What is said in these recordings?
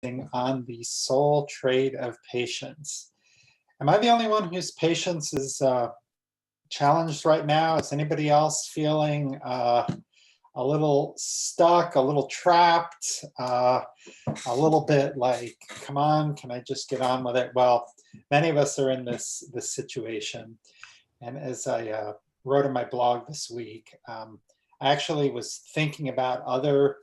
focusing on the soul trade of patience. Am I the only one whose patience is challenged right now? Is anybody else feeling a little stuck, a little trapped, a little bit like, come on, can I just get on with it? Well, many of us are in this situation. And as I wrote in my blog this week, I actually was thinking about other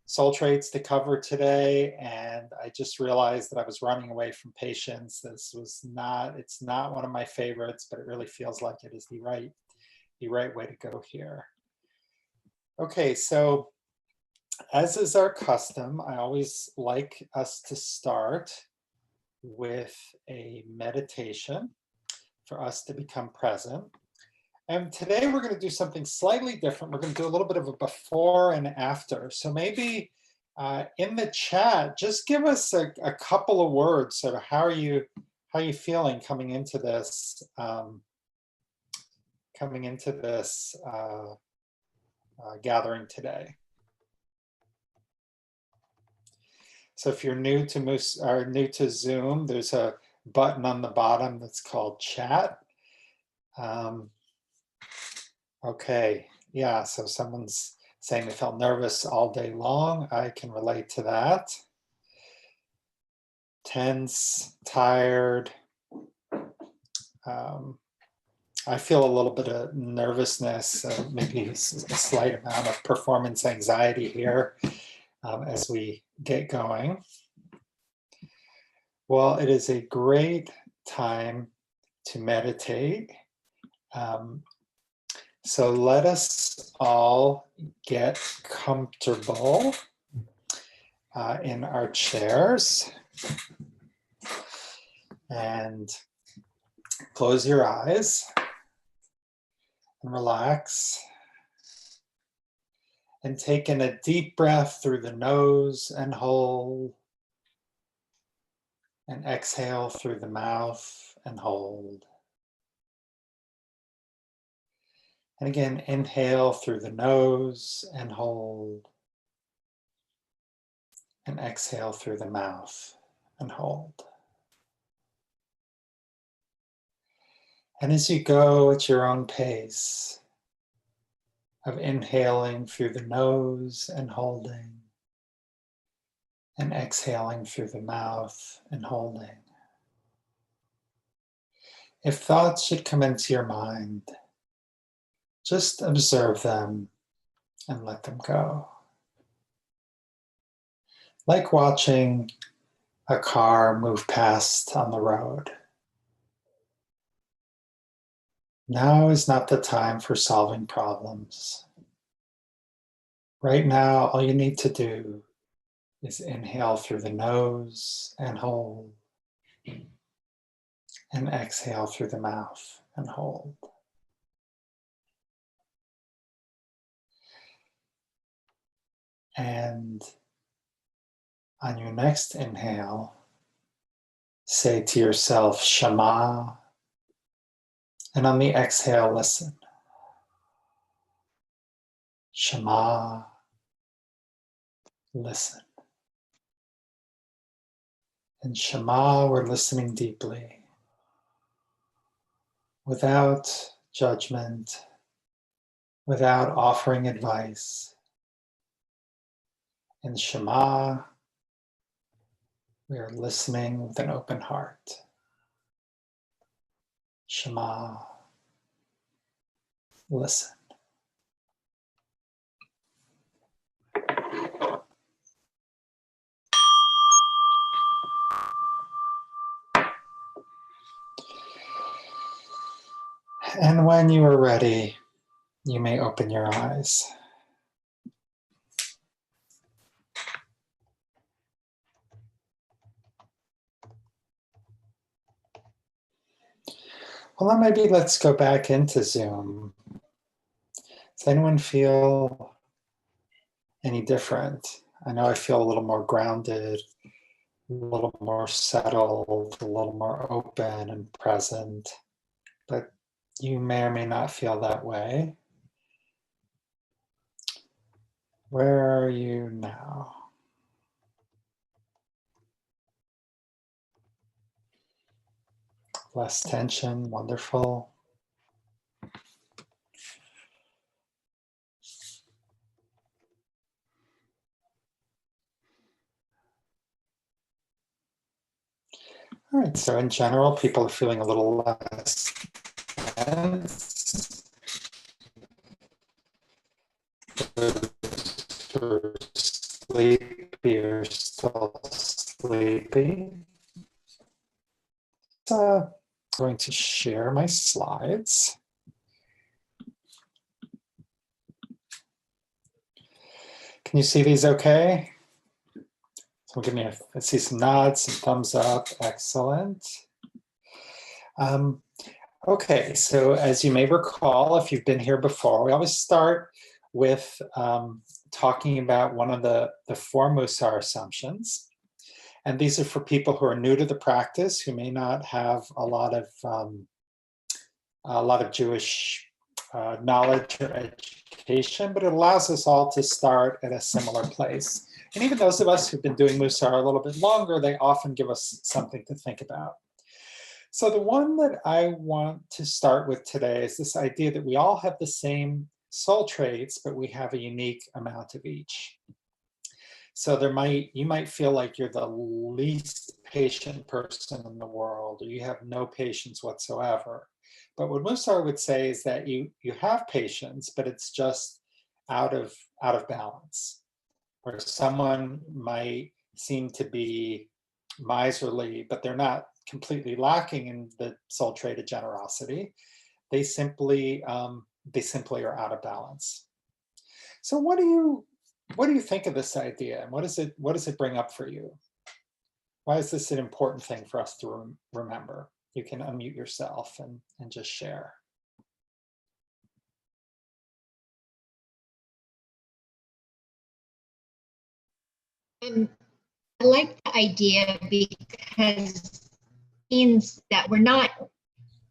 soul traits to cover today, and I just realized that I was running away from patience. It's not one of my favorites, but it really feels like it is the right way to go here. Okay, so as is our custom, I always like us to start with a meditation for us to become present. And today we're going to do something slightly different. We're going to do a little bit of a before and after. So maybe in the chat, just give us a couple of words. Sort of how are you feeling coming into this gathering today? So if you're new to Zoom, there's a button on the bottom that's called chat. Okay, yeah, so someone's saying they felt nervous all day long. I can relate to that. Tense, tired. I feel a little bit of nervousness, maybe a slight amount of performance anxiety here as we get going. Well, it is a great time to meditate. So let us all get comfortable in our chairs and close your eyes and relax. And take in a deep breath through the nose and hold. And exhale through the mouth and hold. And again, inhale through the nose and hold. And exhale through the mouth and hold. And as you go at your own pace of inhaling through the nose and holding, and exhaling through the mouth and holding. If thoughts should come into your mind, just observe them and let them go. Like watching a car move past on the road. Now is not the time for solving problems. Right now, all you need to do is inhale through the nose and hold, and exhale through the mouth and hold. And on your next inhale, say to yourself, Shema, and on the exhale, listen. Shema, listen. In Shema, we're listening deeply, without judgment, without offering advice. In Shema, we are listening with an open heart. Shema, listen. And when you are ready, you may open your eyes. Well, then maybe let's go back into Zoom. Does anyone feel any different? I know I feel a little more grounded, a little more settled, a little more open and present, but you may or may not feel that way. Where are you now? Less tension, wonderful. All right, so in general, people are feeling a little less tense. Sleepy or still sleepy. I'm going to share my slides. Can you see these okay? So give me I see some nods, some thumbs up, excellent. Okay, so as you may recall, if you've been here before, we always start with talking about one of the 4 Musar assumptions. And these are for people who are new to the practice, who may not have a lot of Jewish knowledge or education, but it allows us all to start at a similar place. And even those of us who've been doing Musar a little bit longer, they often give us something to think about. So the one that I want to start with today is this idea that we all have the same soul traits, but we have a unique amount of each. So you might feel like you're the least patient person in the world, or you have no patience whatsoever. But what Musar would say is that you have patience, but it's just out of balance. Or someone might seem to be miserly, but they're not completely lacking in the soul trait of generosity. They simply are out of balance. So what do you think of this idea, and what does it bring up for you? Why is this an important thing for us to remember? You can unmute yourself and just share. I like the idea because it means that we're not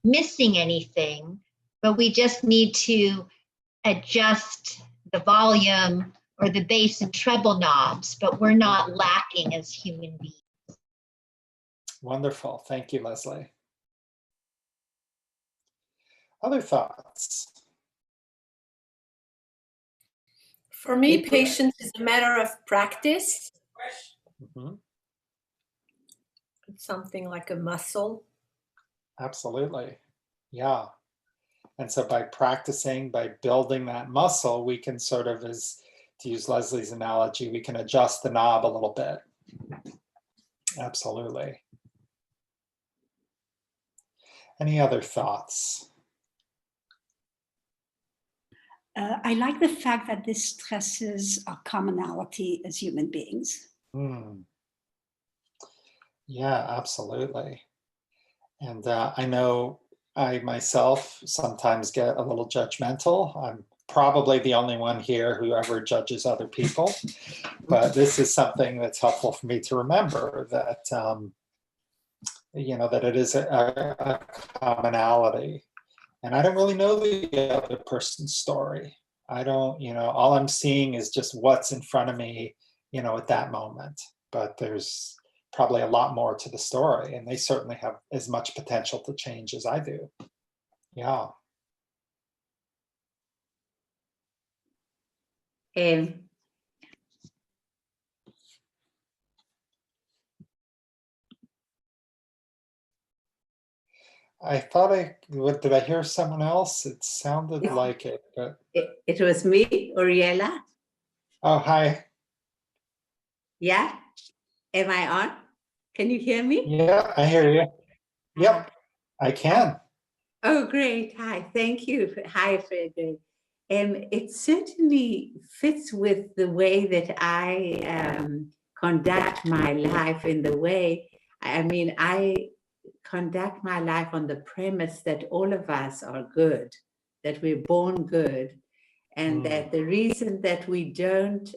missing anything, but we just need to adjust the volume or the bass and treble knobs, but we're not lacking as human beings. Wonderful. Thank you, Leslie. Other thoughts? For me, patience is a matter of practice. Mm-hmm. It's something like a muscle. Absolutely. Yeah. And so by practicing, by building that muscle, we can sort of, to use Leslie's analogy, we can adjust the knob a little bit. Absolutely. Any other thoughts? I like the fact that this stresses our commonality as human beings. Yeah, absolutely. And I know I myself sometimes get a little judgmental. I'm probably the only one here who ever judges other people, but this is something that's helpful for me to remember, that that it is a commonality. And I don't really know the other person's story. I don't, all I'm seeing is just what's in front of me, at that moment. But there's probably a lot more to the story, and they certainly have as much potential to change as I do. Yeah. I thought did I hear someone else? It sounded like it, but. It was me, Oriela. Oh, hi. Yeah? Am I on? Can you hear me? Yeah, I hear you. Yep, I can. Oh, great. Hi, thank you. Hi, Frederick. It certainly fits with the way that I conduct my life I conduct my life on the premise that all of us are good, that we're born good, and that the reason that we don't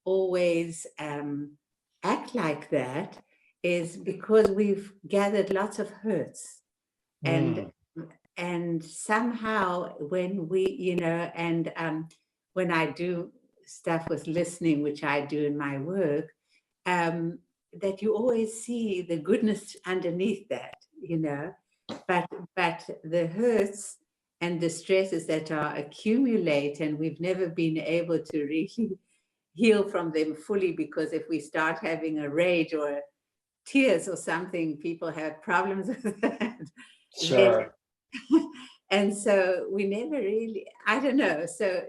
always act like that is because we've gathered lots of hurts. And somehow when we, when I do stuff with listening, which I do in my work, that you always see the goodness underneath that. you know, but the hurts and the stresses that are accumulate, and we've never been able to really heal from them fully, because if we start having a rage or tears or something, people have problems with that. Sure. And so we never really, I don't know. So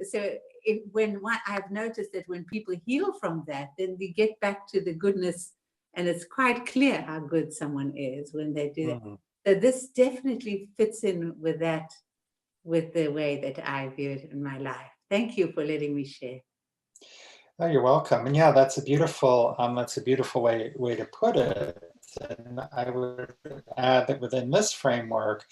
I've noticed that when people heal from that, then they get back to the goodness, and it's quite clear how good someone is when they do that. So this definitely fits in with that, with the way that I view it in my life. Thank you for letting me share. Oh, you're welcome. And yeah, that's a beautiful way to put it. And I would add that within this framework,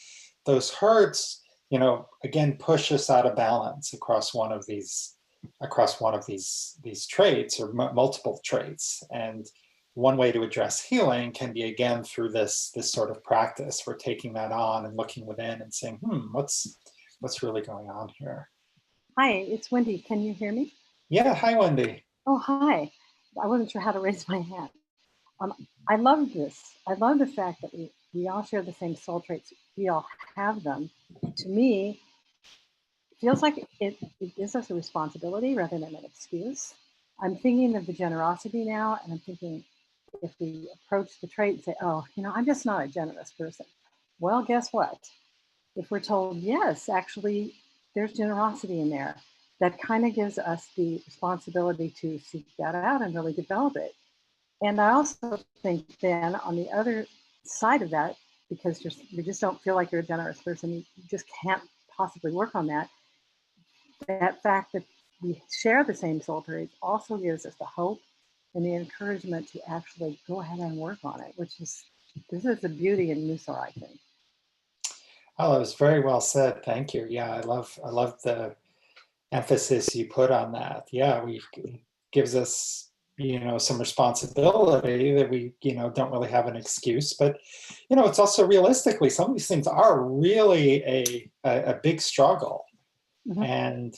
those hurts, you know, again, push us out of balance across one of these traits, or multiple traits. And one way to address healing can be, again, through this sort of practice. We're taking that on and looking within and saying, what's really going on here? Hi, it's Wendy. Can you hear me? Yeah, hi, Wendy. Oh, hi. I wasn't sure how to raise my hand. I love this. I love the fact that we all share the same soul traits. We all have them. To me, it feels like it gives us a responsibility rather than an excuse. I'm thinking of the generosity now, and I'm thinking, if we approach the trait and say, oh, you know, I'm just not a generous person. Well, guess what? If we're told, yes, actually, there's generosity in there, that kind of gives us the responsibility to seek that out and really develop it. And I also think then on the other side of that, because you just don't feel like you're a generous person, you just can't possibly work on that. That fact that we share the same soul traits also gives us the hope and the encouragement to actually go ahead and work on it, this is the beauty in Musar, I think. Oh, that was very well said. Thank you. Yeah, I love the emphasis you put on that. Yeah, it gives us, you know, some responsibility that we, you know, don't really have an excuse. But, you know, it's also realistically, some of these things are really a big struggle. Mm-hmm.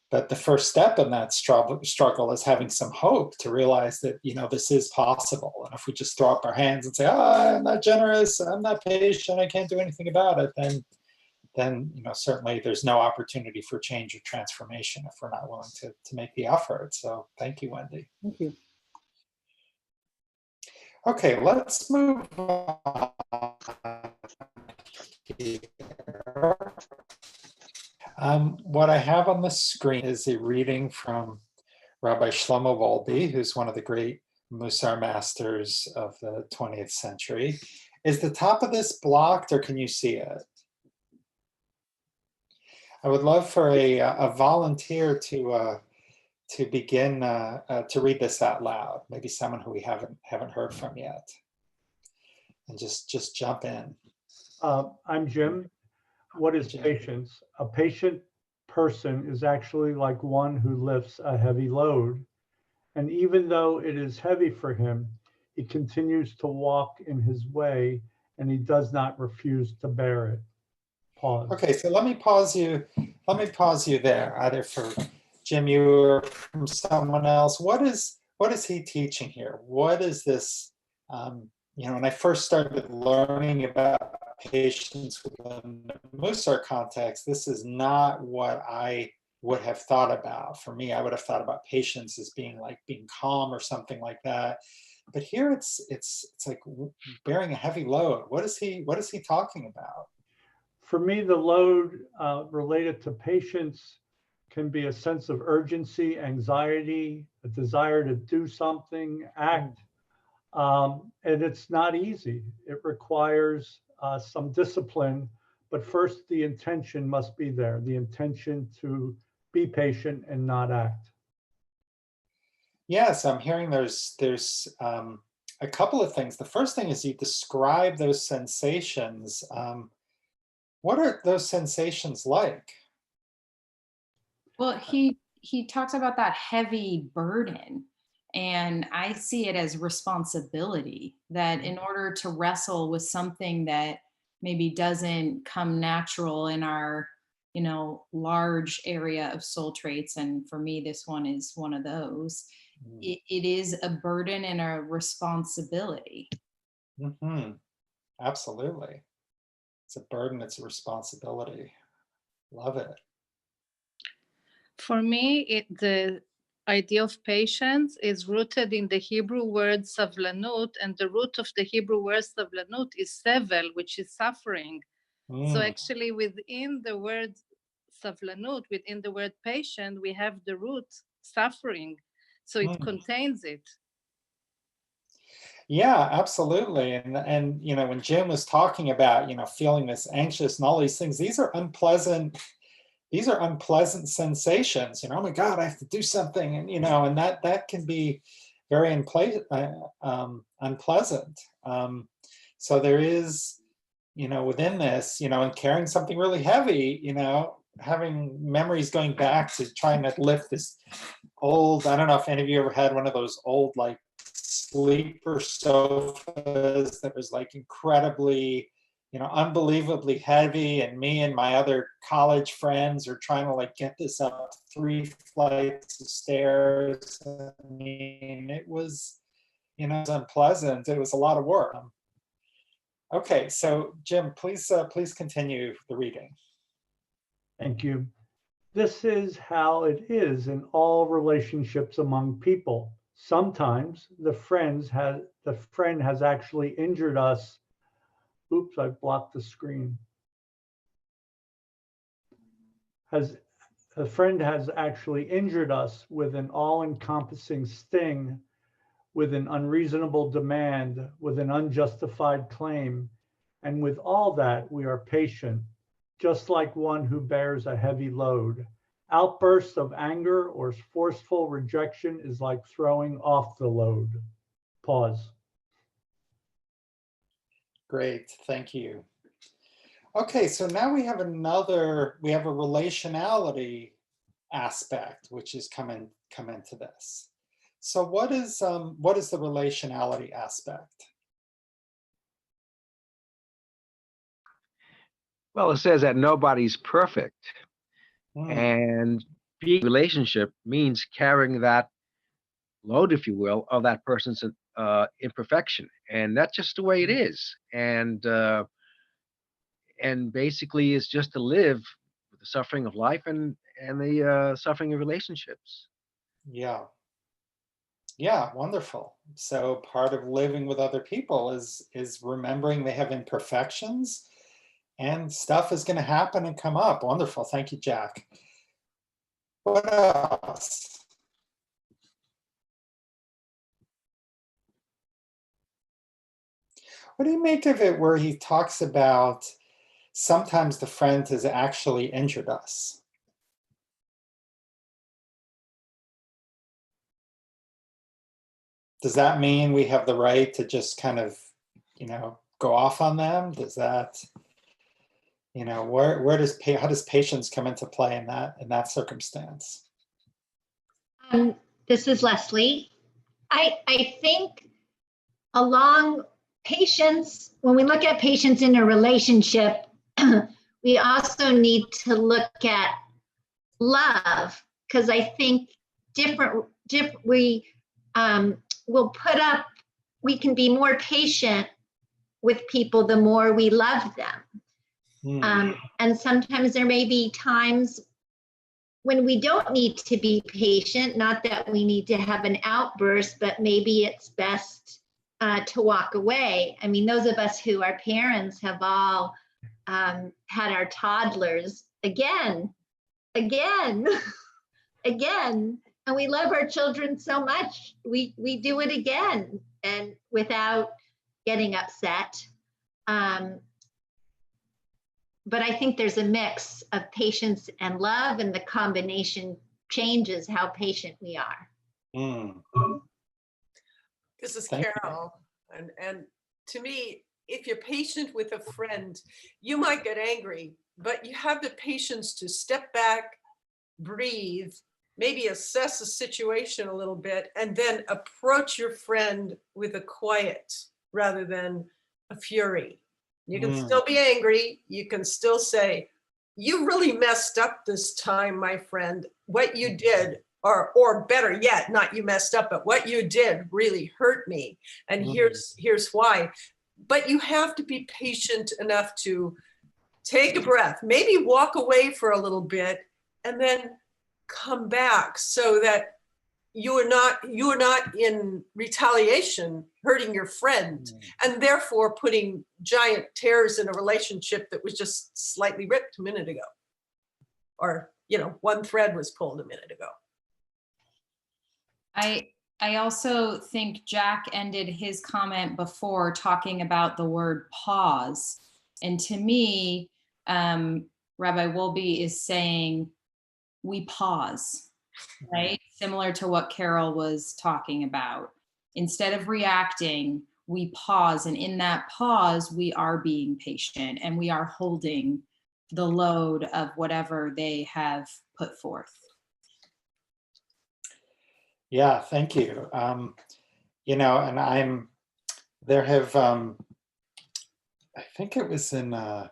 But the first step in that struggle is having some hope to realize that, you know, this is possible. And if we just throw up our hands and say, I'm not generous, I'm not patient, I can't do anything about it, then, you know, certainly there's no opportunity for change or transformation if we're not willing to make the effort. So thank you, Wendy. Thank you. Okay, let's move on here. What I have on the screen is a reading from Rabbi Shlomo Wolbe, who's one of the great Musar masters of the 20th century. Is the top of this blocked, or can you see it? I would love for a volunteer to begin to read this out loud. Maybe someone who we haven't heard from yet, and just jump in. I'm Jim. What is patience? A patient person is actually like one who lifts a heavy load. And even though it is heavy for him, he continues to walk in his way, and he does not refuse to bear it. Pause. Okay, so let me pause you there, either for Jim, you or from someone else. What is he teaching here? What is this? You know, when I first started learning about patience within the Musar context, this is not what I would have thought about. For me, I would have thought about patience as being calm or something like that. But here it's like bearing a heavy load. What is he talking about? For me, the load related to patience can be a sense of urgency, anxiety, a desire to do something, act. And it's not easy. It requires some discipline, but first the intention must be there, the intention to be patient and not act. Yes, I'm hearing there's a couple of things. The first thing is you describe those sensations. What are those sensations like? Well, he talks about that heavy burden, and I see it as responsibility, that in order to wrestle with something that maybe doesn't come natural in our, you know, large area of soul traits, and for me this one is one of those, it is a burden and a responsibility. Mm-hmm. Absolutely. It's a burden, it's a responsibility. Love it. For me, the idea of patience is rooted in the Hebrew word savlanut, and the root of the Hebrew word savlanut is sevel, which is suffering. So actually within the word savlanut, within the word patient, we have the root suffering. So it contains it. Yeah, absolutely. And you know, when Jim was talking about, you know, feeling this anxious and all these things, these are unpleasant sensations. You know, oh my God, I have to do something, and you know, and that can be very unpleasant. So there is, you know, within this, you know, and carrying something really heavy, you know, having memories going back to trying to lift this old, I don't know if any of you ever had one of those old like sleeper sofas that was like incredibly, you know, unbelievably heavy, and me and my other college friends are trying to like get this up 3 flights of stairs. I mean, it was, you know, it was unpleasant. It was a lot of work. Okay, so Jim, please continue the reading. Thank you. This is how it is in all relationships among people. Sometimes the friend has actually injured us. Oops, I blocked the screen. A friend has actually injured us with an all-encompassing sting, with an unreasonable demand, with an unjustified claim, and with all that we are patient, just like one who bears a heavy load. Outbursts of anger or forceful rejection is like throwing off the load. Pause. Great, thank you. Okay, so now we have a relationality aspect, which is come into this. So what is the relationality aspect? Well, it says that nobody's perfect. And being in a relationship means carrying that load, if you will, of that person's imperfection. And that's just the way it is. And basically it's just to live with the suffering of life and the suffering of relationships. Yeah. Yeah, wonderful. So part of living with other people is remembering they have imperfections, and stuff is going to happen and come up. Wonderful. Thank you, Jack. What else? What do you make of it where he talks about sometimes the friend has actually injured us? Does that mean we have the right to just kind of, you know, go off on them? Does that, you know, how does patience come into play in that circumstance? This is Leslie. I think along patience, when we look at patience in a relationship, we also need to look at love, because I think we can be more patient with people the more we love them. And sometimes there may be times when we don't need to be patient, not that we need to have an outburst, but maybe it's best to walk away. I mean, those of us who are parents have all had our toddlers again, and we love our children so much, we do it again, and without getting upset. But I think there's a mix of patience and love, and the combination changes how patient we are. This is Carol. And to me, if you're patient with a friend, you might get angry, but you have the patience to step back, breathe, maybe assess the situation a little bit, and then approach your friend with a quiet rather than a fury. You can still be angry. You can still say, you really messed up this time, my friend. What you did, or better yet, not you messed up, but what you did really hurt me. And here's why. but you have to be patient enough to take a breath, maybe walk away for a little bit, and then come back so that you're not in retaliation hurting your friend and therefore putting giant tears in a relationship that was just slightly ripped a minute ago, or one thread was pulled a minute ago. I also think Jack ended his comment before talking about the word pause, and to me, Rabbi Wolbe is saying we pause, right? Similar to what Carol was talking about. Instead of reacting, we pause. And in that pause, we are being patient and we are holding the load of whatever they have put forth. Yeah, thank you. And there have, I think it was in the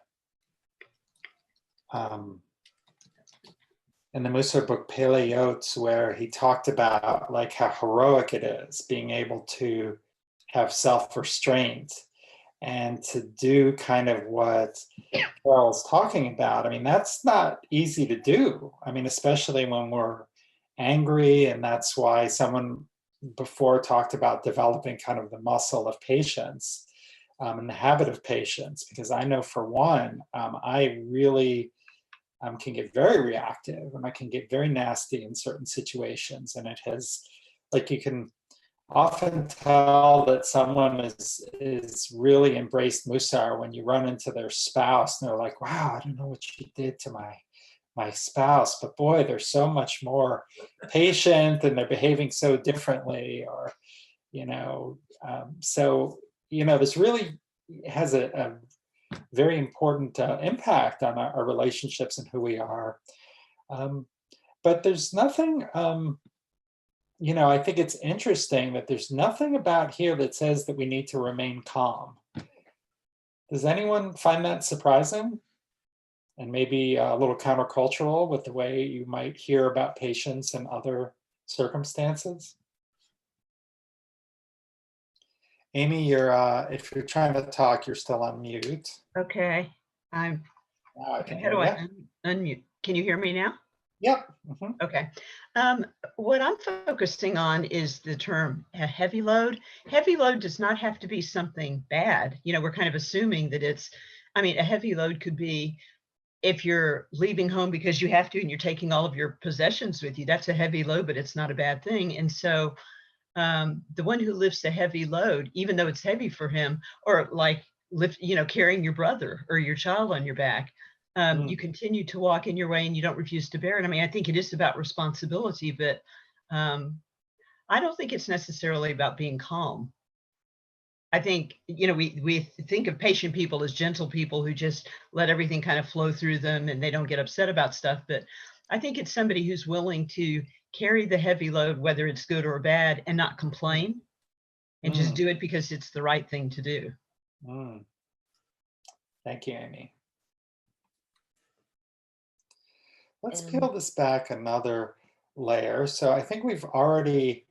Musar book Peleiotes, where he talked about like how heroic it is being able to have self-restraint and to do kind of what Carol's talking about. I mean, that's not easy to do. I mean, especially when we're angry, and that's why someone before talked about developing kind of the muscle of patience and the habit of patience, because I know for one, I really can get very reactive and I can get very nasty in certain situations. And it has, like, you can often tell that someone is really embraced Musar when you run into their spouse and they're like, wow, I don't know what you did to my spouse, but boy, they're so much more patient and they're behaving so differently, or, this really has a very important impact on our relationships and who we are. But there's nothing, I think it's interesting that there's nothing about here that says that we need to remain calm. Does anyone find that surprising? And maybe a little countercultural with the way you might hear about patience in other circumstances? Amy, if you're trying to talk, you're still on mute. Okay, Now I can how hear do you. I unmute? Can you hear me now? Yep. Okay. What I'm focusing on is the term a heavy load. Heavy load does not have to be something bad. We're kind of assuming that a heavy load could be if you're leaving home because you have to and you're taking all of your possessions with you. That's a heavy load, but it's not a bad thing. And so the one who lifts a heavy load, even though it's heavy for him, or like carrying your brother or your child on your back, you continue to walk in your way and you don't refuse to bear it. I mean, I think it is about responsibility, but I don't think it's necessarily about being calm. I think, we think of patient people as gentle people who just let everything kind of flow through them and they don't get upset about stuff. But I think it's somebody who's willing to carry the heavy load, whether it's good or bad, and not complain and just do it because it's the right thing to do. Thank you, Amy. Let's peel this back another layer. So I think we've already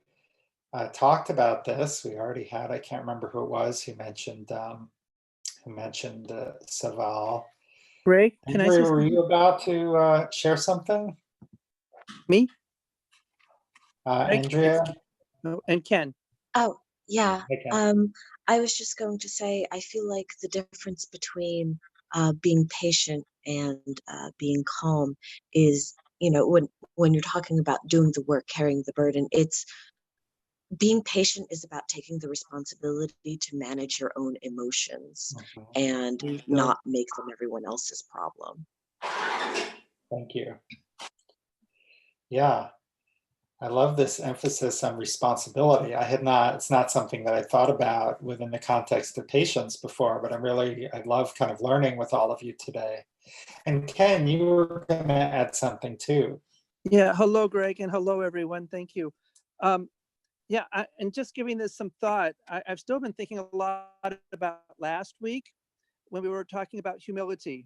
talked about this. We already had, I can't remember who it was who mentioned Saval. Greg, can I say Andrea, were you about to share something? Me? Andrea? Oh, and Ken. Oh, yeah. Hey, Ken. I was just going to say, I feel like the difference between being patient and being calm is, when you're talking about doing the work, carrying the burden, it's being patient is about taking the responsibility to manage your own emotions and not make them everyone else's problem. Thank you. Yeah, I love this emphasis on responsibility. It's not something that I thought about within the context of patience before, but I love kind of learning with all of you today. And Ken, you were going to add something too. Yeah, hello, Greg, and hello, everyone. Thank you. And just giving this some thought, I've still been thinking a lot about last week when we were talking about humility.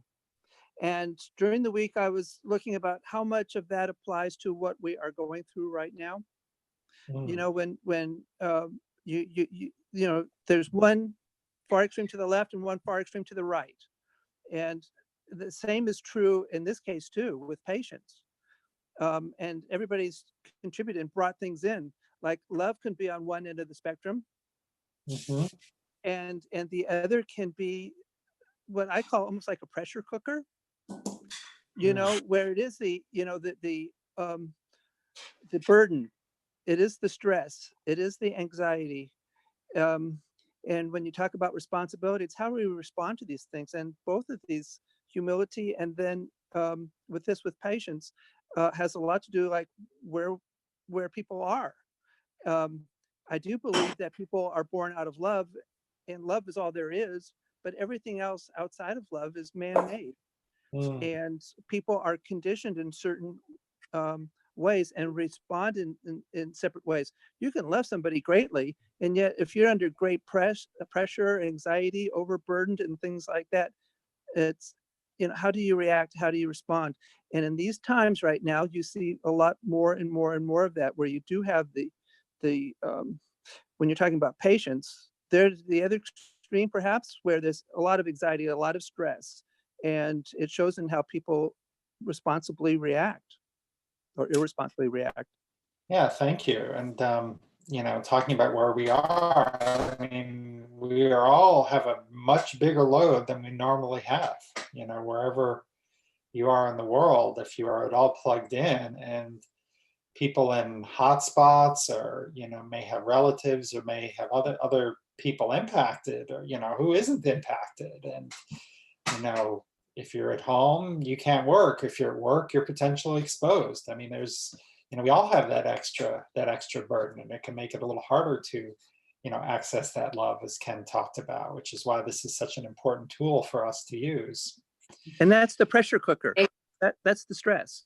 And during the week, I was looking about how much of that applies to what we are going through right now. When there's one far extreme to the left and one far extreme to the right. And the same is true in this case too with patients. And everybody's contributed and brought things in. Like love can be on one end of the spectrum, and the other can be what I call almost like a pressure cooker. You know, where it is the, you know, the burden, it is the stress, it is the anxiety. And when you talk about responsibility, it's how we respond to these things. And both of these, humility and then with patience, has a lot to do like where people are. I do believe that people are born out of love, and love is all there is, but everything else outside of love is man-made. And people are conditioned in certain ways and respond in separate ways. You can love somebody greatly, and yet if you're under great pressure, anxiety, overburdened, and things like that, it's, you know, how do you react? How do you respond? And in these times right now, you see a lot more and more and more of that, where you do have the when you're talking about patience, there's the other extreme perhaps, where there's a lot of anxiety, a lot of stress, and it shows in how people responsibly react or irresponsibly react. Yeah, thank you. And you know, talking about where we are, I mean, we are all have a much bigger load than we normally have. You know, wherever you are in the world, if you are at all plugged in, and people in hotspots, or you know, may have relatives or may have other people impacted, or you know, who isn't impacted. And you know, if you're at home, you can't work. If you're at work, you're potentially exposed. I mean, there's, you know, we all have that extra burden, and it can make it a little harder to, you know, access that love, as Ken talked about, which is why this is such an important tool for us to use. And that's the pressure cooker. That's the stress.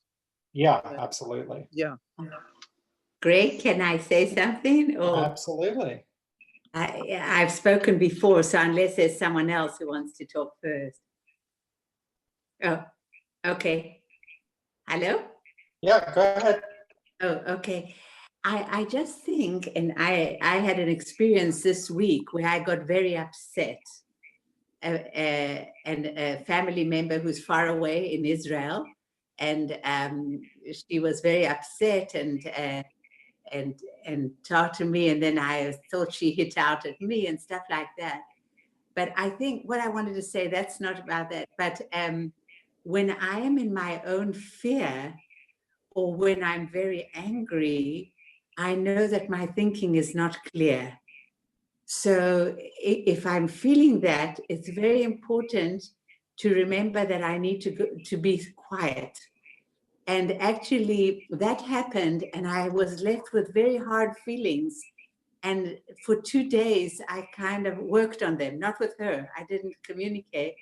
Yeah, absolutely. Yeah. Greg, can I say something? Or absolutely. I've spoken before, so unless there's someone else who wants to talk first. Oh, okay. Hello? Yeah, go ahead. Oh, okay. I just think, and I had an experience this week where I got very upset. And a family member who's far away in Israel, and she was very upset and talked to me, and then I thought she hit out at me and stuff like that. But I think what I wanted to say, that's not about that, but when I am in my own fear, or when I'm very angry, I know that my thinking is not clear. So if I'm feeling that, it's very important to remember that I need to be quiet. And actually that happened, and I was left with very hard feelings. And for 2 days, I kind of worked on them, not with her. I didn't communicate.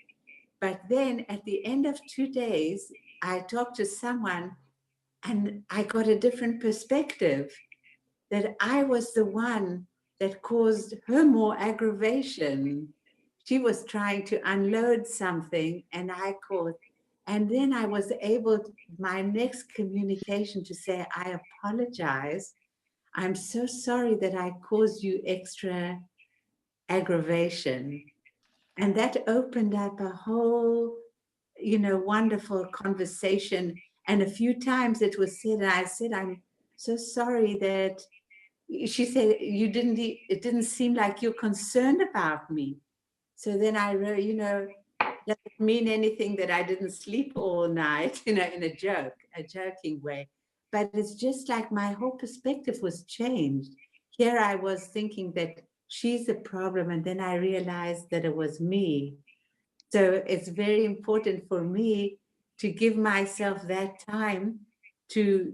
But then at the end of 2 days, I talked to someone, and I got a different perspective, that I was the one that caused her more aggravation. She was trying to unload something, and I caused. And then I was able, my next communication, to say, I apologize. I'm so sorry that I caused you extra aggravation. And that opened up a whole, you know, wonderful conversation. And a few times it was said, and I said, I'm so sorry that, she said, it didn't seem like you're concerned about me. So then I wrote, you know, doesn't mean anything that I didn't sleep all night, you know, in a joking way. But it's just like my whole perspective was changed. Here I was thinking that she's the problem, and then I realized that it was me. So it's very important for me to give myself that time to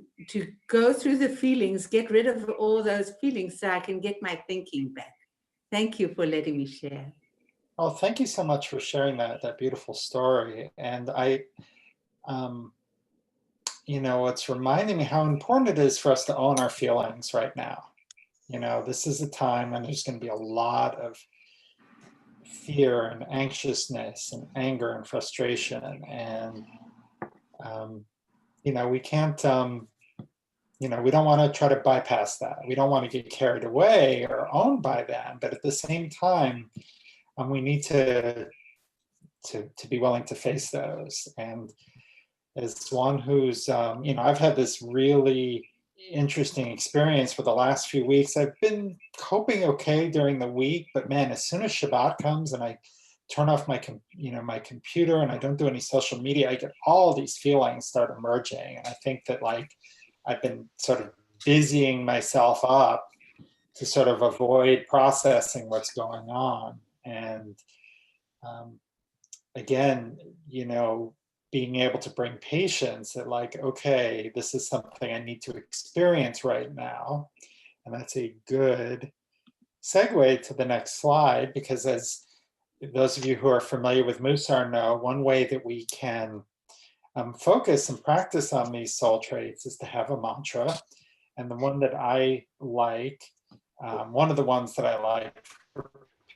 go through the feelings, get rid of all those feelings so I can get my thinking back. Thank you for letting me share. Oh, thank you so much for sharing that beautiful story. And I, you know, it's reminding me how important it is for us to own our feelings right now. You know, this is a time when there's going to be a lot of fear and anxiousness and anger and frustration. And, you know, we can't, you know, we don't want to try to bypass that. We don't want to get carried away or owned by them. But at the same time, and we need to be willing to face those. And as one who's, you know, I've had this really interesting experience for the last few weeks. I've been coping okay during the week, but man, as soon as Shabbat comes and I turn off my, my computer and I don't do any social media, I get all these feelings start emerging. And I think that like, I've been sort of busying myself up to sort of avoid processing what's going on. And again, you know, being able to bring patience that like, okay, this is something I need to experience right now. And that's a good segue to the next slide, because as those of you who are familiar with Musar know, one way that we can focus and practice on these soul traits is to have a mantra. And the one that I like, one of the ones that I like for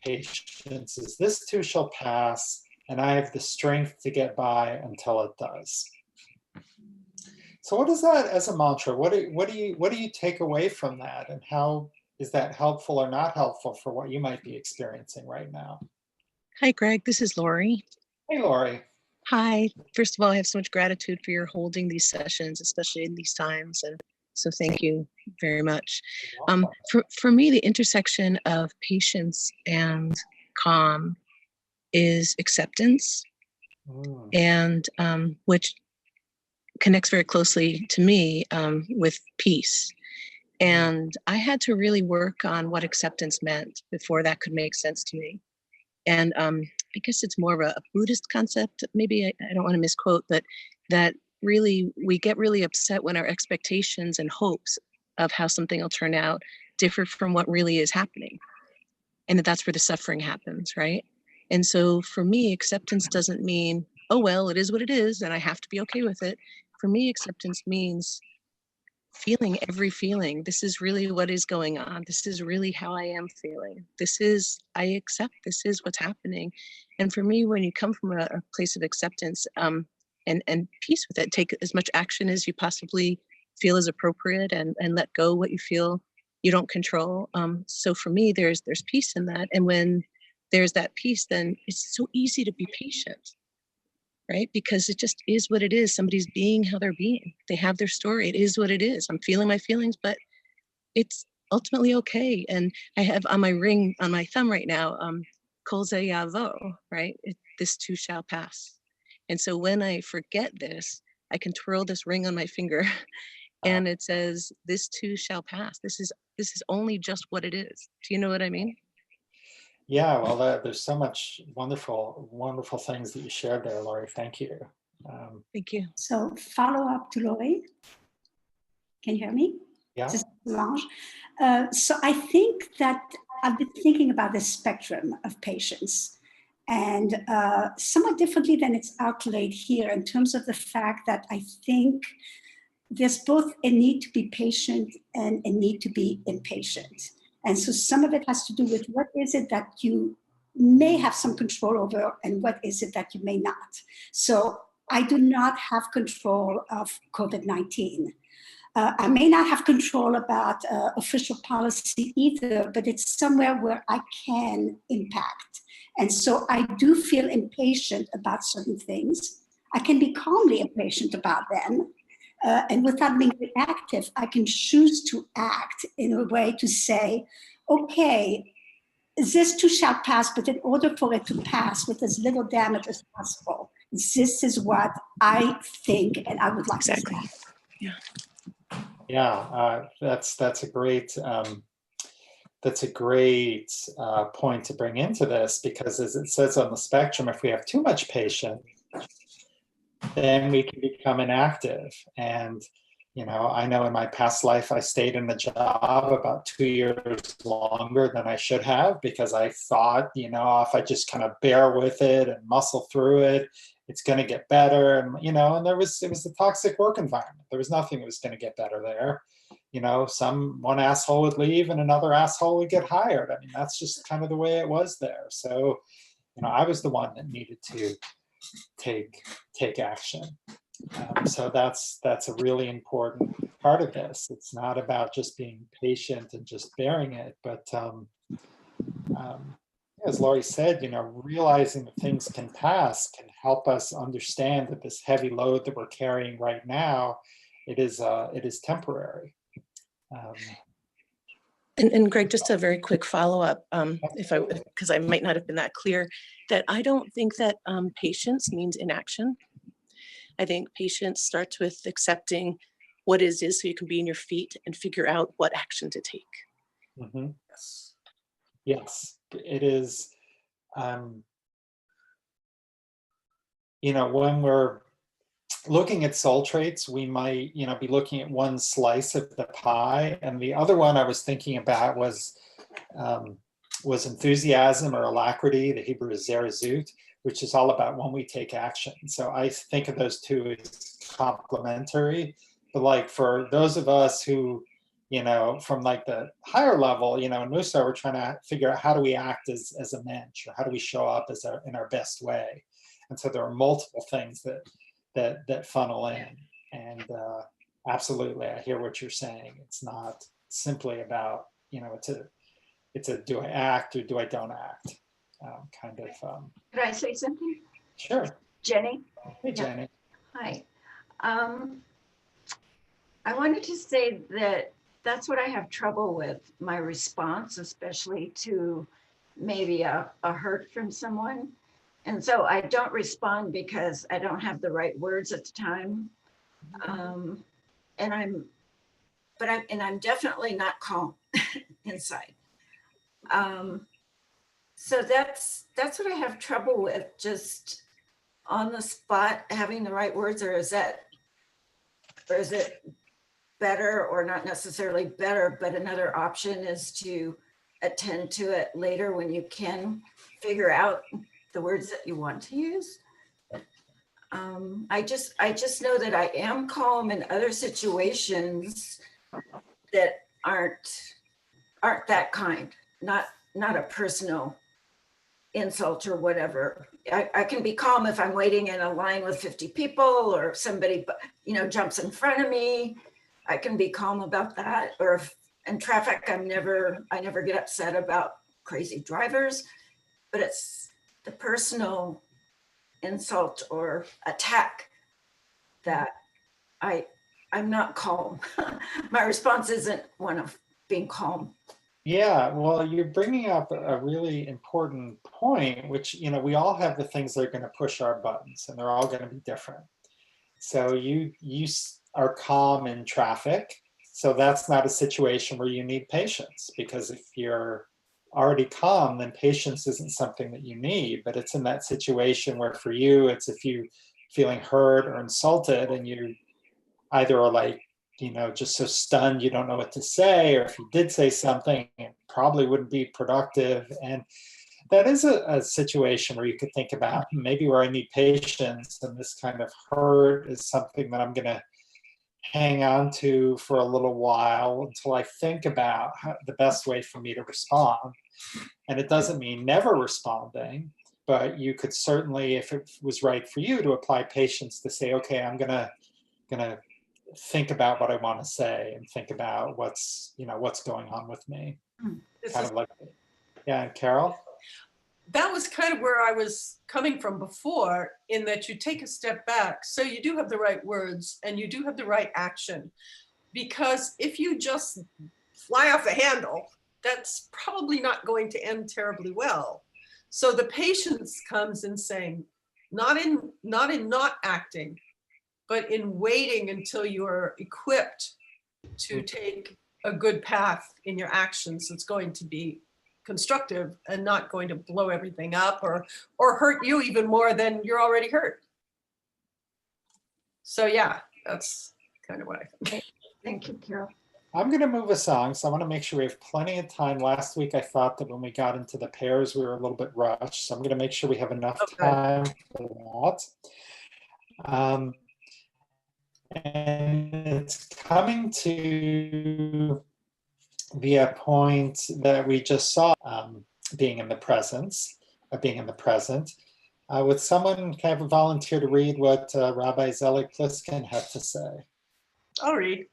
patience is, this too shall pass, and I have the strength to get by until it does. So what is that as a mantra? What do you take away from that, and how is that helpful or not helpful for what you might be experiencing right now? Hi, Greg. This is Lori. Hey, Lori. Hi. First of all, I have so much gratitude for your holding these sessions, especially in these times. And so thank you very much. For me, the intersection of patience and calm is acceptance, and which connects very closely to me with peace. And I had to really work on what acceptance meant before that could make sense to me. And I guess it's more of a Buddhist concept. Maybe I don't want to misquote, but that really we get really upset when our expectations and hopes of how something will turn out differ from what really is happening. And that's where the suffering happens, right? And so for me, acceptance doesn't mean, oh, well, it is what it is, and I have to be okay with it. For me, acceptance means feeling every feeling. This is really what is going on. This is really how I am feeling. I accept this is what's happening. And for me, when you come from a place of acceptance and peace with it, take as much action as you possibly feel is appropriate, and let go what you feel you don't control. So for me, there's peace in that. And when there's that peace, then it's so easy to be patient, right? Because it just is what it is. Somebody's being how they're being. They have their story. It is what it is. I'm feeling my feelings, but it's ultimately okay. And I have on my ring, on my thumb right now, Kol ze yavo, right? This too shall pass. And so when I forget this, I can twirl this ring on my finger and it says, this too shall pass. This is only just what it is. Do you know what I mean? Yeah, well, there's so much wonderful, wonderful things that you shared there, Lori. Thank you. Thank you. So follow up to Lori. Can you hear me? Yeah. This is Solange. So I think that I've been thinking about the spectrum of patience, and somewhat differently than it's outlaid here, in terms of the fact that I think there's both a need to be patient and a need to be impatient. And so some of it has to do with what is it that you may have some control over and what is it that you may not. So I do not have control of COVID-19. I may not have control about official policy either, but it's somewhere where I can impact. And so I do feel impatient about certain things. I can be calmly impatient about them. And without being reactive, I can choose to act in a way to say, okay, this too shall pass, but in order for it to pass with as little damage as possible, this is what I think and I would like to say. Yeah. Yeah, that's a great point to bring into this, because as it says on the spectrum, if we have too much patience, then we can become inactive. And, you know, I know in my past life, I stayed in the job about 2 years longer than I should have, because I thought, you know, if I just kind of bear with it and muscle through it, it's going to get better. And, you know, and it was a toxic work environment. There was nothing that was going to get better there. You know, one asshole would leave and another asshole would get hired. I mean, that's just kind of the way it was there. So, you know, I was the one that needed to take action. So that's a really important part of this. It's not about just being patient and just bearing it, but as Laurie said, realizing that things can pass can help us understand that this heavy load that we're carrying right now, it is temporary. And Greg, just a very quick follow-up, because I might not have been that clear, that I don't think that patience means inaction. I think patience starts with accepting what is so you can be in your feet and figure out what action to take. Mm-hmm. Yes, it is. When we're looking at soul traits, we might, be looking at one slice of the pie, and the other one I was thinking about was enthusiasm or alacrity. The Hebrew is zerazut, which is all about when we take action. So I think of those two as complementary. But like for those of us who, from like the higher level, in Musa, we're trying to figure out how do we act as a mensch, or how do we show up in our best way. And so there are multiple things that funnel in. And absolutely, I hear what you're saying. It's not simply about, it's a do I act or do I don't act kind of. Could I say something? Sure. Jenny? Hey, Jenny. Hi. I wanted to say that that's what I have trouble with, my response, especially to maybe a hurt from someone. And so I don't respond because I don't have the right words at the time. And I'm definitely not calm inside. So that's what I have trouble with, just on the spot, having the right words, or is it better, or not necessarily better, but another option is to attend to it later when you can figure out the words that you want to use. I just know that I am calm in other situations that aren't that kind, not a personal insult or whatever. I can be calm if I'm waiting in a line with 50 people, or if somebody, jumps in front of me. I can be calm about that. Or if in traffic, I never get upset about crazy drivers, but it's the personal insult or attack that I'm not calm. My response isn't one of being calm. Yeah, well, you're bringing up a really important point, which, we all have the things that are going to push our buttons, and they're all going to be different. So you are calm in traffic. So that's not a situation where you need patience, because if you're already calm, then patience isn't something that you need. But it's in that situation where for you, it's if you feeling hurt or insulted, and you either are like, just so stunned you don't know what to say, or if you did say something, it probably wouldn't be productive. And that is a situation where you could think about maybe where I need patience, and this kind of hurt is something that I'm going to hang on to for a little while until I think about the best way for me to respond. And it doesn't mean never responding, but you could certainly, if it was right for you, to apply patience to say, okay, I'm gonna think about what I want to say and think about what's going on with me. Kind of like, yeah, Carol? That was kind of where I was coming from before, in that you take a step back. So you do have the right words and you do have the right action. Because if you just fly off the handle, that's probably not going to end terribly well. So the patience comes in saying, not in not acting, but in waiting until you are equipped to take a good path in your actions that's going to be constructive and not going to blow everything up or hurt you even more than you're already hurt. So yeah, that's kind of what I think. Thank you, Carol. I'm going to move a song, so I want to make sure we have plenty of time. Last week, I thought that when we got into the pairs, we were a little bit rushed, so I'm going to make sure we have enough time for that. And it's coming to be a point that we just saw, being in the presence, being in the present. Would someone have a volunteer to read what Rabbi Zelig Pliskin had to say? I'll read.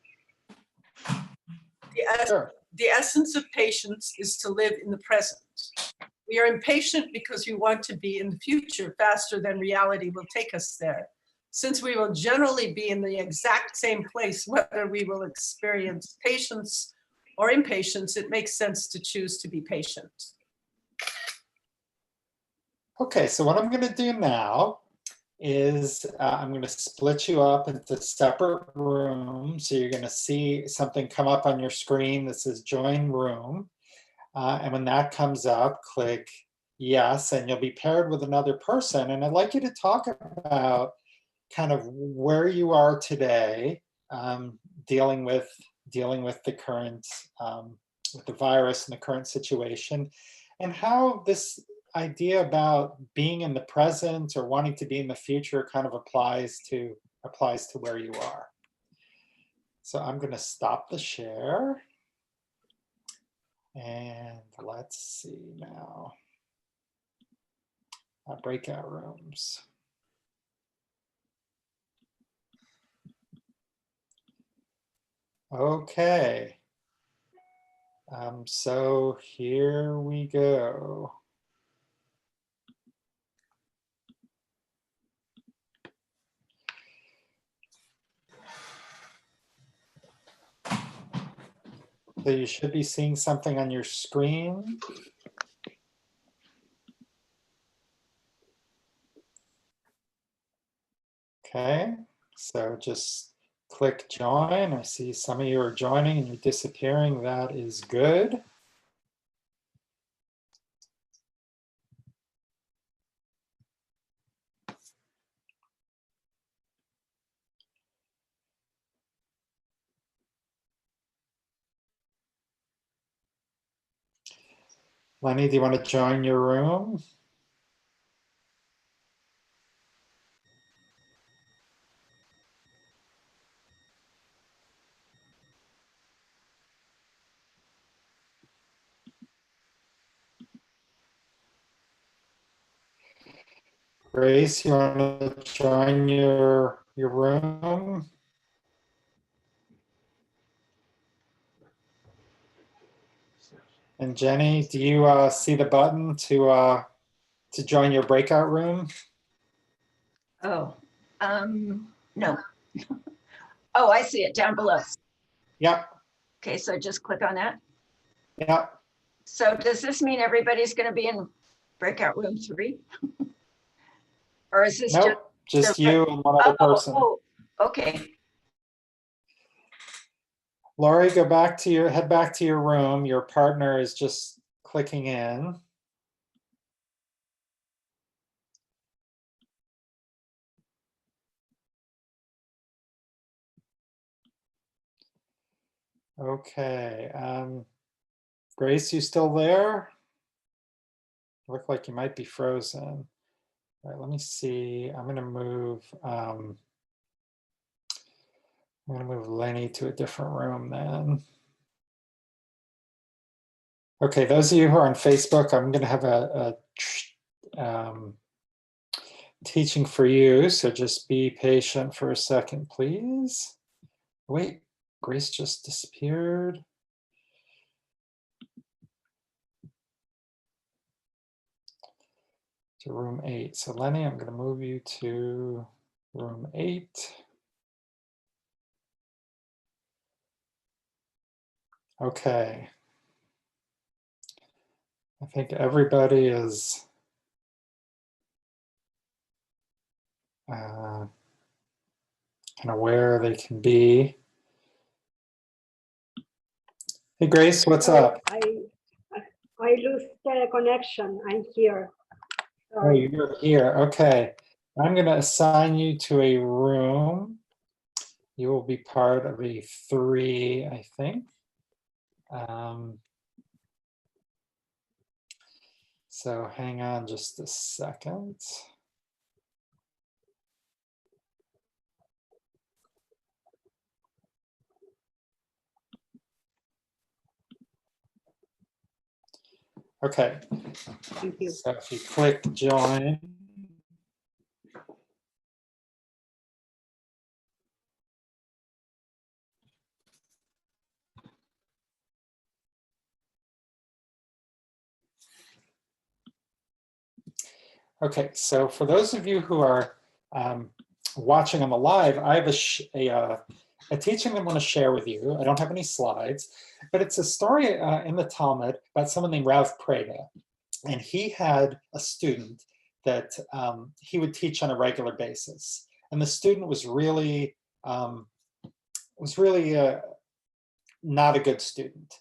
The essence of patience is to live in the present. We are impatient because we want to be in the future faster than reality will take us there. Since we will generally be in the exact same place, whether we will experience patience or impatience, it makes sense to choose to be patient. Okay, so what I'm going to do now is I'm going to split you up into separate rooms. So you're going to see something come up on your screen that says join room. And when that comes up, click yes, and you'll be paired with another person. And I'd like you to talk about kind of where you are today, dealing with the current, with the virus and the current situation, and how this idea about being in the present or wanting to be in the future kind of applies to where you are. So I'm going to stop the share. And let's see now. Breakout rooms. Okay. So here we go. So you should be seeing something on your screen. Okay, so just click join. I see some of you are joining and you're disappearing. That is good. Lenny, do you want to join your room? Grace, you want to join your room? And Jenny, do you see the button to join your breakout room? Oh, no. Oh, I see it down below. Yep. Okay, so just click on that. Yep. So does this mean everybody's going to be in breakout room 3? Or is this Nope, just you and one other person. Oh, okay. Laurie, head back to your room. Your partner is just clicking in. Okay, Grace, you still there? Look like you might be frozen. All right, let me see. I'm gonna move Lenny to a different room then. Okay, those of you who are on Facebook, I'm gonna have a teaching for you, so just be patient for a second, please. Wait, Grace just disappeared. To room 8. So Lenny, I'm going to move you to room 8. Okay. I think everybody is kind of where they can be. Hey Grace, what's up? I lose the connection. I'm here. Sorry. Oh, you're here. Okay. I'm going to assign you to a room. You will be part of a 3, I think. So hang on just a second. Okay. Thank you. So if you click join. Okay, so for those of you who are watching on the live, I have a teaching I want to share with you. I don't have any slides, but it's a story in the Talmud about someone named Rav Preda. And he had a student that he would teach on a regular basis. And the student was really not a good student.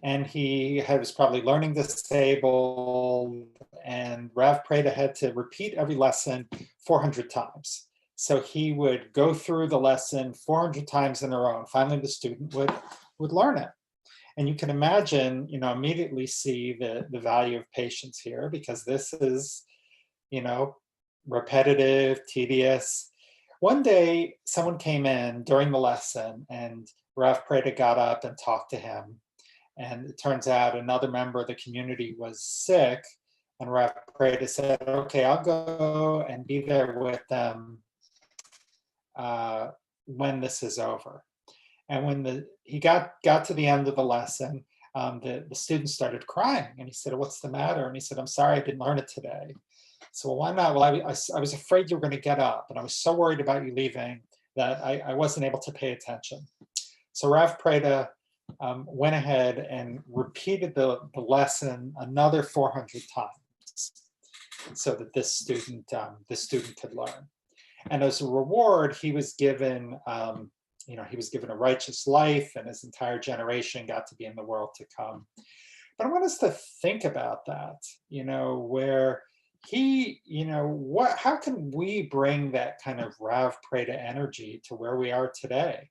And he was probably learning disabled, and Rav Preda had to repeat every lesson 400 times. So he would go through the lesson 400 times in a row, and finally the student would learn it. And you can imagine, immediately see the value of patience here, because this is, repetitive, tedious. One day, someone came in during the lesson, and Rav Preda got up and talked to him. And it turns out another member of the community was sick, and Rav Preda said, okay, I'll go and be there with them when this is over. And when he got to the end of the lesson, the student started crying, and he said, what's the matter? And he said, I'm sorry, I didn't learn it today. So, well, why not? Well, I was afraid you were going to get up, and I was so worried about you leaving that I wasn't able to pay attention. So Rav Preda went ahead and repeated the lesson another 400 times so that this student could learn. And as a reward, he was given he was given a righteous life, and his entire generation got to be in the world to come. But I want us to think about that, where how can we bring that kind of Rav Preda energy to where we are today?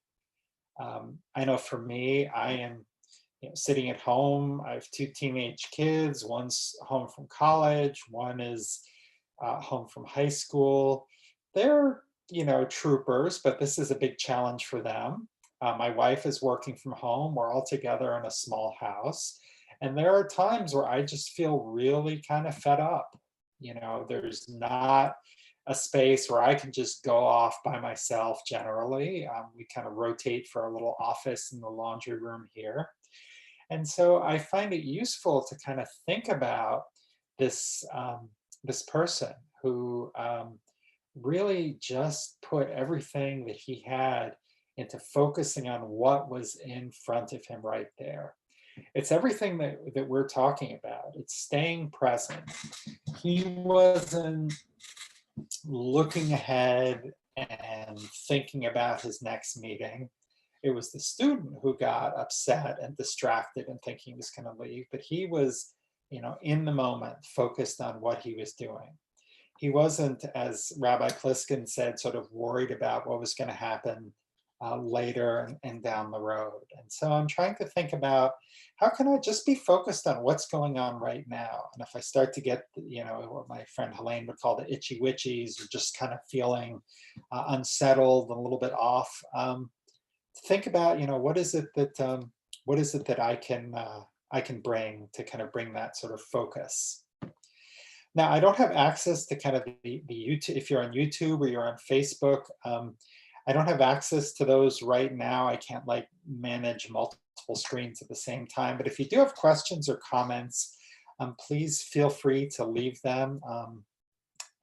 I know for me, I am sitting at home. I have 2 teenage kids. One's home from college. One is home from high school. They're troopers, but this is a big challenge for them. My wife is working from home. We're all together in a small house. And there are times where I just feel really kind of fed up. There's not a space where I can just go off by myself generally. We kind of rotate for a little office in the laundry room here. And so I find it useful to kind of think about this, this person who really just put everything that he had into focusing on what was in front of him right there. It's everything that we're talking about. It's staying present. He wasn't looking ahead and thinking about his next meeting. It was the student who got upset and distracted and thinking he was going to leave, but he was, in the moment, focused on what he was doing. He wasn't, as Rabbi Pliskin said, sort of worried about what was going to happen later and down the road. And so I'm trying to think about, how can I just be focused on what's going on right now? And if I start to get, what my friend Helene would call the itchy witchies, or just kind of feeling unsettled and a little bit off, think about, what is it that I can bring to kind of bring that sort of focus. Now, I don't have access to kind of the YouTube, if you're on YouTube or you're on Facebook, I don't have access to those right now. I can't manage multiple screens at the same time. But if you do have questions or comments, please feel free to leave them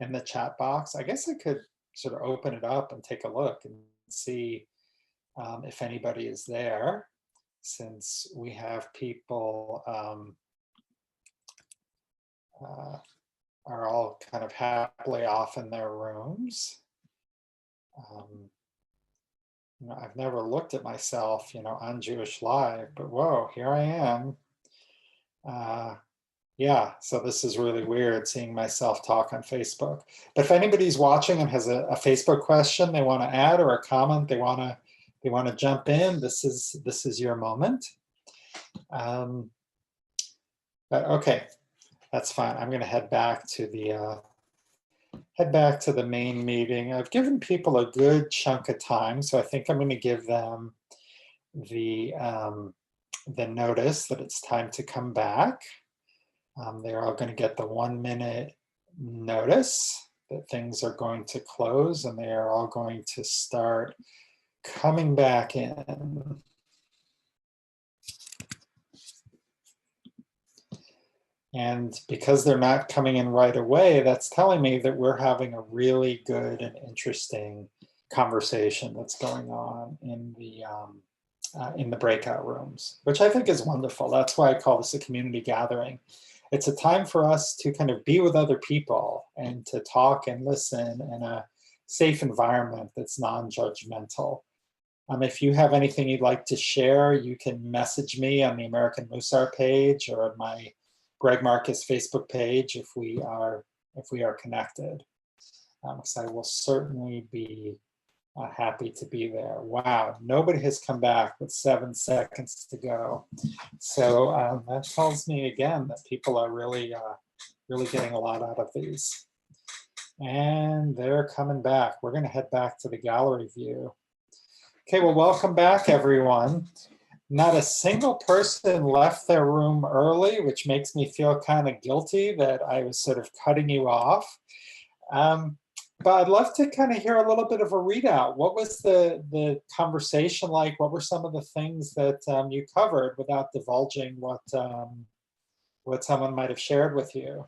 in the chat box. I guess I could sort of open it up and take a look and see if anybody is there, since we have people are all kind of happily off in their rooms. I've never looked at myself, on jewishLIVE, but whoa, here I am. Yeah, so this is really weird seeing myself talk on Facebook. But if anybody's watching and has a Facebook question they want to add, or a comment they want to jump in, this is your moment. But okay, that's fine. I'm going to head back to the main meeting. I've given people a good chunk of time, so I think I'm going to give them the notice that it's time to come back. They're all going to get the 1-minute notice that things are going to close, and they are all going to start coming back in. And because they're not coming in right away, that's telling me that we're having a really good and interesting conversation that's going on in the breakout rooms, which I think is wonderful. That's why I call this a community gathering. It's a time for us to kind of be with other people and to talk and listen in a safe environment that's non-judgmental. If you have anything you'd like to share, you can message me on the American Musar page or on my Greg Marcus Facebook page if we are connected. Because I will certainly be happy to be there. Wow, nobody has come back with 7 seconds to go. So that tells me again that people are really getting a lot out of these. And they're coming back. We're going to head back to the gallery view. Okay, well, welcome back, everyone. Not a single person left their room early, which makes me feel kind of guilty that I was sort of cutting you off. But I'd love to kind of hear a little bit of a readout. What was the conversation like? What were some of the things that you covered without divulging what someone might have shared with you?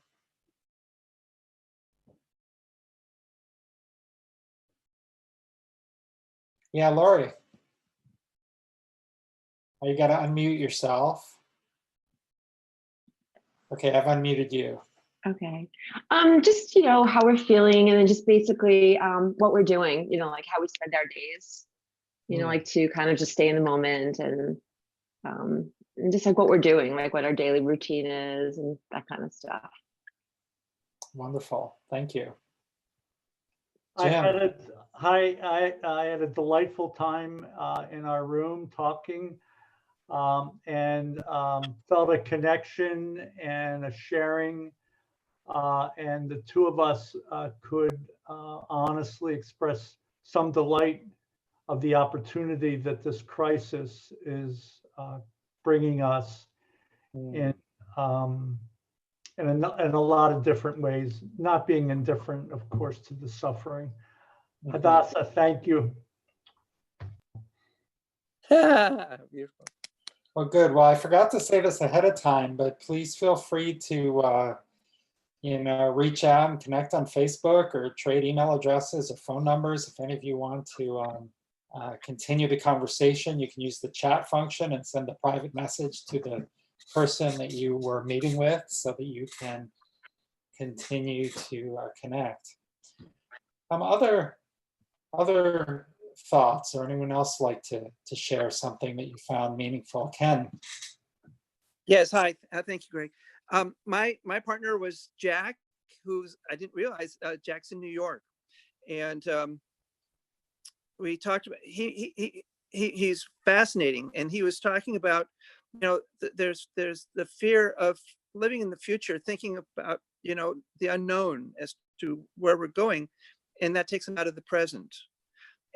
Yeah, Lori. Oh, you got to unmute yourself. Okay, I've unmuted you. Okay. Just, how we're feeling and then just basically what we're doing, like how we spend our days, like to kind of just stay in the moment and just like what we're doing, like what our daily routine is and that kind of stuff. Wonderful. Thank you. I had a delightful time in our room talking and felt a connection and a sharing. And the two of us could honestly express some delight of the opportunity that this crisis is bringing us in a lot of different ways, not being indifferent, of course, to the suffering. Hadassah, thank you. Beautiful. Well, good. Well, I forgot to say this ahead of time, but please feel free to reach out and connect on Facebook or trade email addresses or phone numbers. If any of you want to continue the conversation, you can use the chat function and send a private message to the person that you were meeting with so that you can continue to connect. Other thoughts, or anyone else like to share something that you found meaningful? Ken. Yes, hi. Thank you, Greg. My partner was Jack, who's, I didn't realize, Jack's in New York. And we talked about, he's fascinating. And he was talking about, there's the fear of living in the future, thinking about, the unknown as to where we're going. And that takes him out of the present.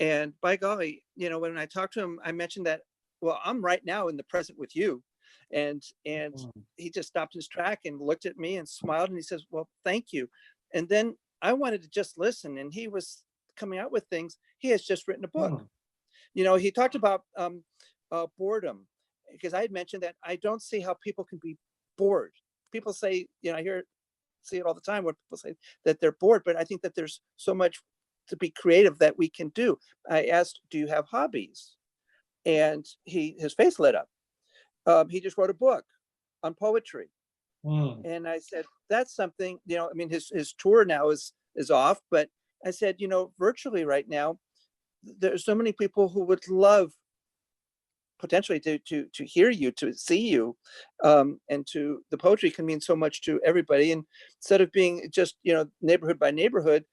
And by golly, when I talked to him, I mentioned that, well, I'm right now in the present with you. And he just stopped his track and looked at me and smiled and he says, well, thank you. And then I wanted to just listen, and he was coming out with things. He has just written a book. He talked about boredom, because I had mentioned that I don't see how people can be bored. People say, I see it all the time where people say that they're bored, but I think that there's so much to be creative that we can do. I asked, do you have hobbies? And his face lit up. He just wrote a book on poetry. And I said, that's something, his tour now is off, but I said, virtually right now, there's so many people who would love potentially to hear you, to see you, and the poetry can mean so much to everybody. And instead of being just, neighborhood by neighborhood,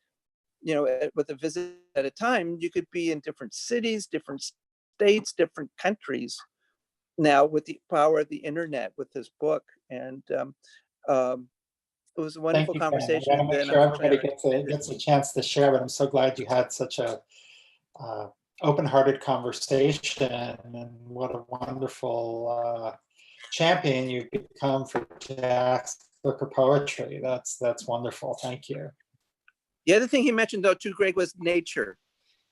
with a visit at a time, you could be in different cities, different states, different countries now with the power of the internet with this book. And it was a wonderful conversation. I want to make sure everybody gets a chance to share, but I'm so glad you had such a open-hearted conversation, and what a wonderful champion you've become for Jack's book of poetry. That's wonderful. Thank you. The other thing he mentioned, though, too, Greg, was nature.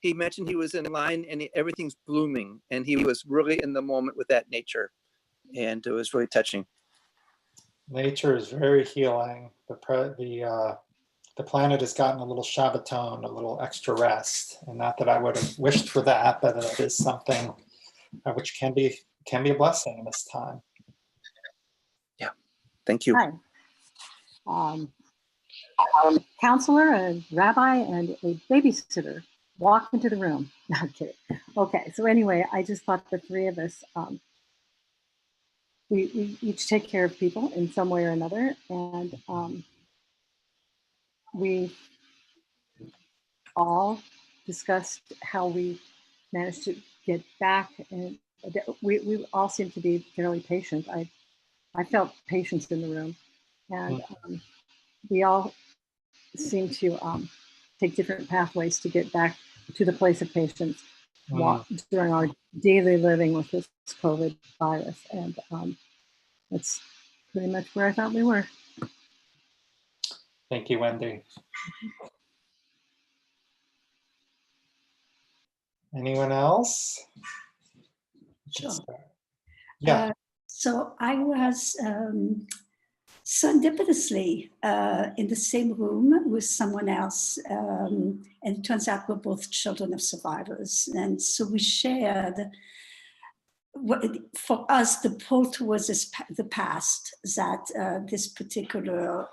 He mentioned he was in line and everything's blooming, and he was really in the moment with that nature, and it was really touching. Nature is very healing. The planet has gotten a little Shabbaton, a little extra rest. And not that I would have wished for that, but it is something which can be a blessing in this time. Yeah, thank you. Hi. Counselor, a rabbi, and a babysitter walk into the room. No, I'm kidding. Okay, so anyway, I just thought the three of us, we each take care of people in some way or another, and we all discussed how we managed to get back, and we all seem to be fairly patient. I felt patience in the room, and we all seem to take different pathways to get back to the place of patience during our daily living with this COVID virus. And that's pretty much where I thought we were. Thank you, Wendy. Anyone else? Sure. Yeah. So I was serendipitously in the same room with someone else, and it turns out we're both children of survivors. And so we shared, for us, the pull towards the past that this particular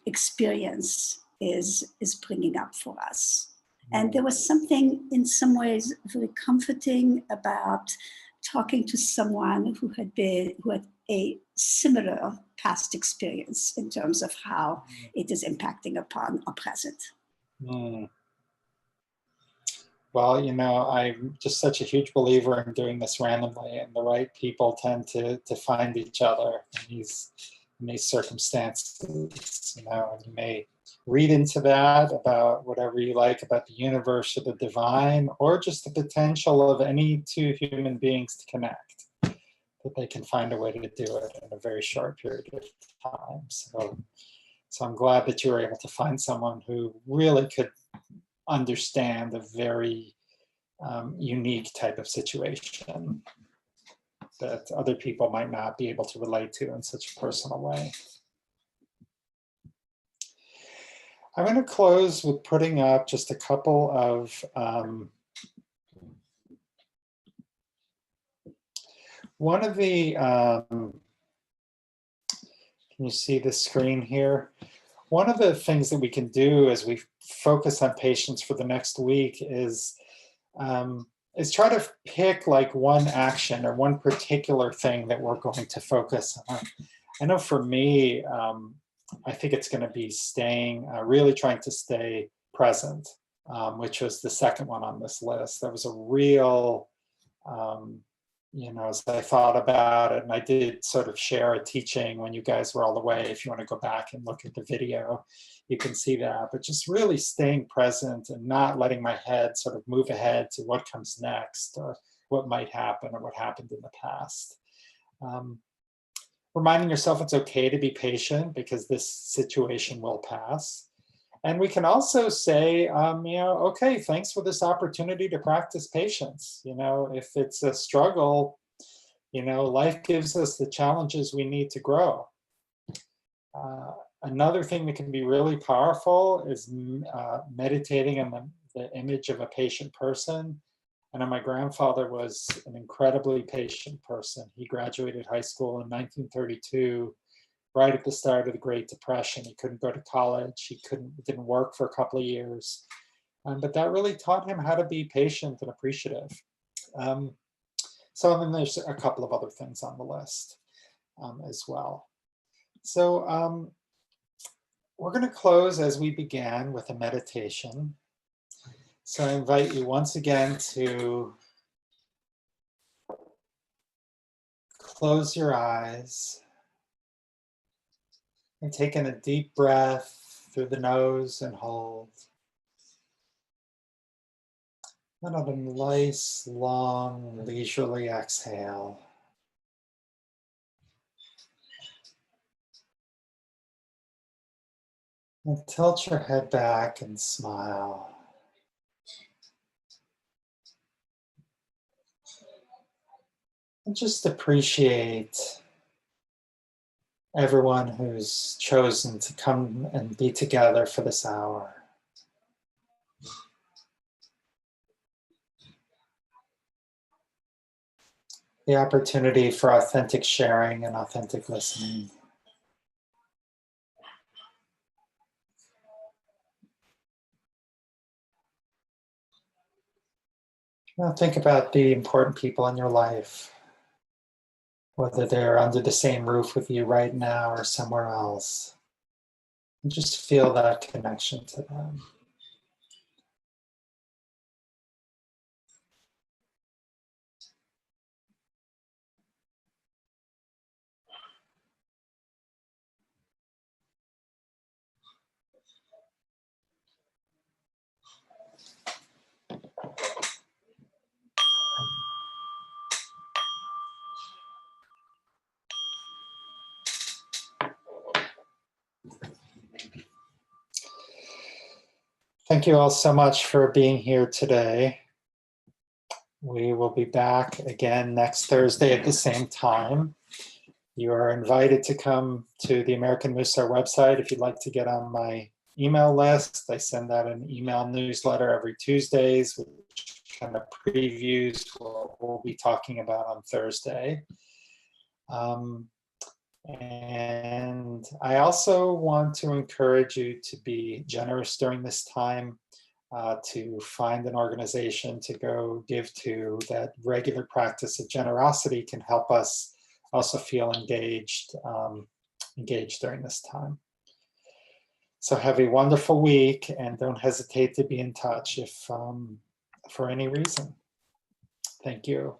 experience is bringing up for us. And there was something in some ways very comforting about talking to someone who had a similar past experience in terms of how it is impacting upon our present. Well, you know, I'm just such a huge believer in doing this randomly, and the right people tend to find each other in these circumstances. You know, and you may read into that about whatever you like about the universe or the divine, or just the potential of any two human beings to connect, that they can find a way to do it in a very short period of time. So I'm glad that you were able to find someone who really could understand a very unique type of situation that other people might not be able to relate to in such a personal way. I'm going to close with putting up just a couple of one of the, can you see the screen here? One of the things that we can do as we focus on patients for the next week is try to pick like one action or one particular thing that we're going to focus on. I know for me, I think it's going to be really trying to stay present, which was the second one on this list. That was a real, you know, as I thought about it, and I did sort of share a teaching when you guys were all away. If you want to go back and look at the video, you can see that. But just really staying present and not letting my head sort of move ahead to what comes next or what might happen or what happened in the past. Reminding yourself it's okay to be patient because this situation will pass. And we can also say, you know, okay, thanks for this opportunity to practice patience. You know, if it's a struggle, you know, life gives us the challenges we need to grow. Another thing that can be really powerful is meditating on the image of a patient person. I know my grandfather was an incredibly patient person. He graduated high school in 1932, right at the start of the Great Depression. He couldn't go to college. He didn't work for a couple of years. But that really taught him how to be patient and appreciative. So then there's a couple of other things on the list as well. So we're going to close as we began with a meditation. So I invite you once again to close your eyes and take in a deep breath through the nose and hold. Then have a nice, long, leisurely exhale. And tilt your head back and smile. And just appreciate everyone who's chosen to come and be together for this hour. The opportunity for authentic sharing and authentic listening. Now think about the important people in your life, whether they're under the same roof with you right now or somewhere else. And just feel that connection to them. Thank you all so much for being here today. We will be back again next Thursday at the same time. You are invited to come to the American Musar website if you'd like to get on my email list. I send out an email newsletter every Tuesdays, which kind of previews what we'll be talking about on Thursday. And I also want to encourage you to be generous during this time, to find an organization to go give to. That regular practice of generosity can help us also feel engaged during this time. So have a wonderful week, and don't hesitate to be in touch if for any reason. Thank you.